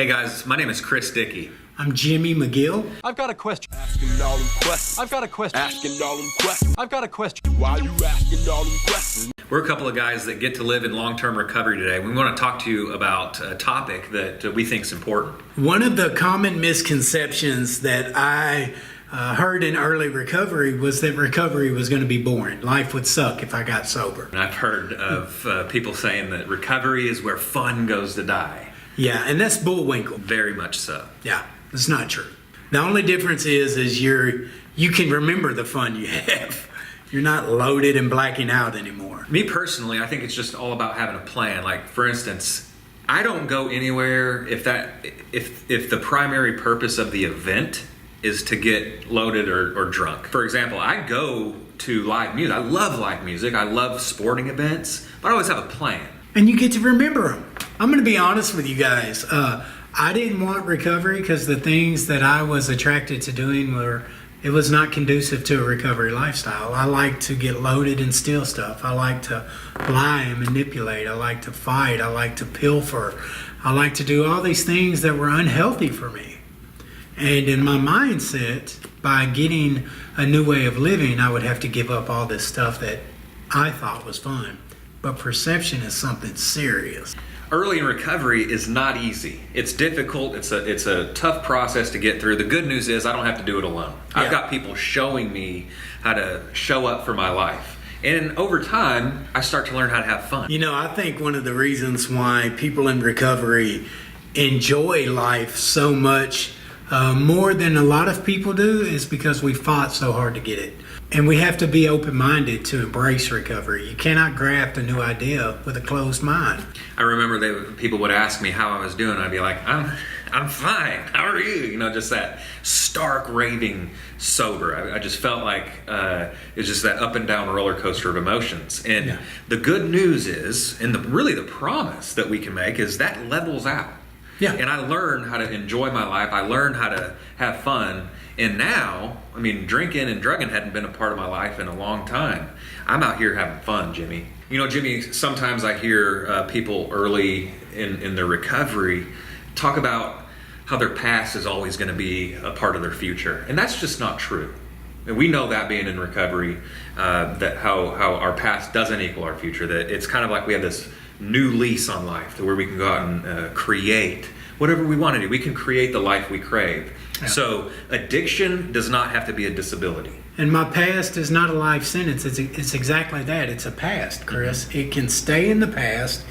Hey guys, my name is Chris Dickey. I'm Jimmy McGill. I've got a question. Asking all them questions. I've got a question. Asking all them questions. I've got a question. Why you asking all them questions? We're a couple of guys that get to live in long-term recovery today. We want to talk to you about a topic that we think is important. One of the common misconceptions that I heard in early recovery was that recovery was going to be boring. Life would suck if I got sober. And I've heard of people saying that recovery is where fun goes to die. Yeah, and that's bullwinkle. Very much so. Yeah, it's not true. The only difference is you can remember the fun you have. You're not loaded and blacking out anymore. Me personally, I think it's just all about having a plan. Like, for instance, I don't go anywhere if the primary purpose of the event is to get loaded or drunk. For example, I go to live music. I love live music. I love sporting events, but I always have a plan. And you get to remember them. I'm going to be honest with you guys. I didn't want recovery because the things that I was attracted to doing it was not conducive to a recovery lifestyle. I like to get loaded and steal stuff. I like to lie and manipulate. I like to fight. I like to pilfer. I like to do all these things that were unhealthy for me. And in my mindset, by getting a new way of living, I would have to give up all this stuff that I thought was fun. But perception is something serious. Early in recovery is not easy. It's difficult. It's a tough process to get through. The good news is I don't have to do it alone. Yeah. I've got people showing me how to show up for my life. And over time, I start to learn how to have fun. You know, I think one of the reasons why people in recovery enjoy life so much more than a lot of people do is because we fought so hard to get it. And we have to be open-minded to embrace recovery. You cannot graft a new idea with a closed mind. I remember people would ask me how I was doing. I'd be like, I'm fine. How are you? You know, just that stark raving sober. I just felt like it was just that up and down roller coaster of emotions. And the good news is, and really the promise that we can make is that levels out. Yeah. And I learned how to enjoy my life. I learned how to have fun. And now, I mean, drinking and drugging hadn't been a part of my life in a long time. I'm out here having fun, Jimmy. You know, Jimmy, sometimes I hear people early in their recovery talk about how their past is always going to be a part of their future. And that's just not true. And we know that being in recovery, that how our past doesn't equal our future, that it's kind of like we have this new lease on life to where we can go out and create whatever we want to do. We can create the life we crave. Yeah. So addiction does not have to be a disability. And my past is not a life sentence. It's exactly that. It's a past, Chris. Mm-hmm. It can stay in the past.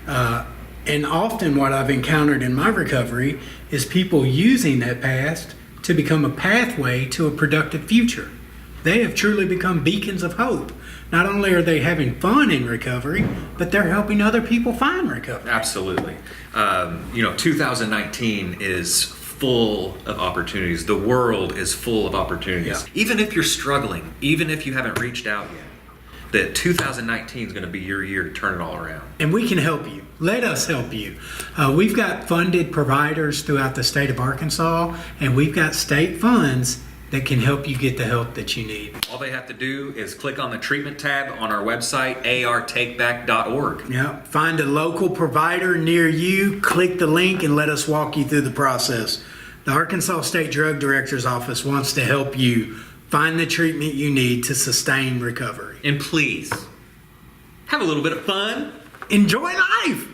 And often what I've encountered in my recovery is people using that past to become a pathway to a productive future. They have truly become beacons of hope. Not only are they having fun in recovery, but they're helping other people find recovery. Absolutely. 2019 is full of opportunities. The world is full of opportunities. Yeah. Even if you're struggling, even if you haven't reached out yet, that 2019 is going to be your year to turn it all around. And we can help you. Let us help you. We've got funded providers throughout the state of Arkansas, and we've got state funds that can help you get the help that you need. All they have to do is click on the treatment tab on our website, artakeback.org. Yeah. Find a local provider near you, click the link, and let us walk you through the process. The Arkansas State Drug Director's Office wants to help you find the treatment you need to sustain recovery. And please, have a little bit of fun. Enjoy life!